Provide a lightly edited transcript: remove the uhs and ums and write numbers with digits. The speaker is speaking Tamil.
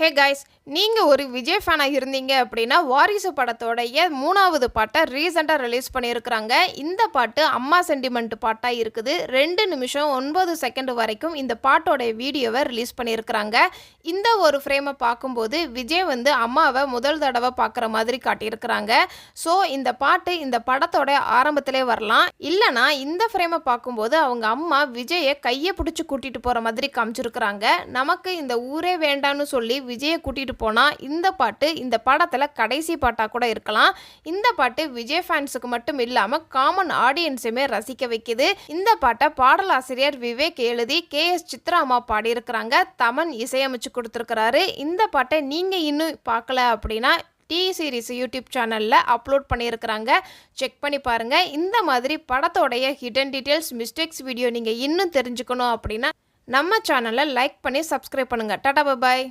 ஹே காய்ஸ், நீங்கள் ஒரு விஜய் ஃபேனாக இருந்தீங்க அப்படின்னா வாரிசு படத்தோடைய 3வது பாட்டை ரீசெண்டாக ரிலீஸ் பண்ணியிருக்கிறாங்க. இந்த பாட்டு அம்மா சென்டிமெண்ட் பாட்டாக இருக்குது. 2 நிமிஷம் 9 செகண்ட் வரைக்கும் இந்த பாட்டோடைய வீடியோவை ரிலீஸ் பண்ணியிருக்கிறாங்க. இந்த ஒரு ஃப்ரேமை பார்க்கும்போது விஜய் அம்மாவை முதல் தடவை பார்க்குற மாதிரி காட்டியிருக்கிறாங்க. ஸோ இந்த பாட்டு இந்த படத்தோட ஆரம்பத்திலே வரலாம். இல்லைனா இந்த ஃப்ரேமை பார்க்கும்போது அவங்க அம்மா விஜயை கையை பிடிச்சி கூட்டிகிட்டு போகிற மாதிரி காமிச்சிருக்கிறாங்க. நமக்கு இந்த ஊரே வேண்டான்னு சொல்லி விஜயை கூட்டிட்டு போனா இந்த பாட்டு இந்த படத்துல கடைசி பாட்டா கூட இருக்கலாம். இந்த பாட்டு விஜய் ஃபேன்ஸுக்கு மட்டும் இல்லாம காமன் ஆடியன்ஸுமே ரசிக்க வைக்குது. இந்த பாட்டை பாடலாசிரியர் விவேக் எழுதி KS சித்ரா அம்மா பாடியிருக்கிறாங்க. தமன் இசையமைச்சு கொடுத்துருக்கிறாரு. இந்த பாட்டை நீங்க இன்னும் பார்க்கல அப்படின்னா டி சீரிஸ் யூடியூப் சேனலில் அப்லோட் பண்ணியிருக்கிறாங்க. செக் பண்ணி பாருங்கள். இந்த மாதிரி படத்தோடைய ஹிடன் டீட்டெயில்ஸ் மிஸ்டேக்ஸ் வீடியோ நீங்கள் இன்னும் தெரிஞ்சுக்கணும் அப்படின்னா நம்ம சேனலை லைக் பண்ணி சப்ஸ்கிரைப் பண்ணுங்கள். டாடா பாய்.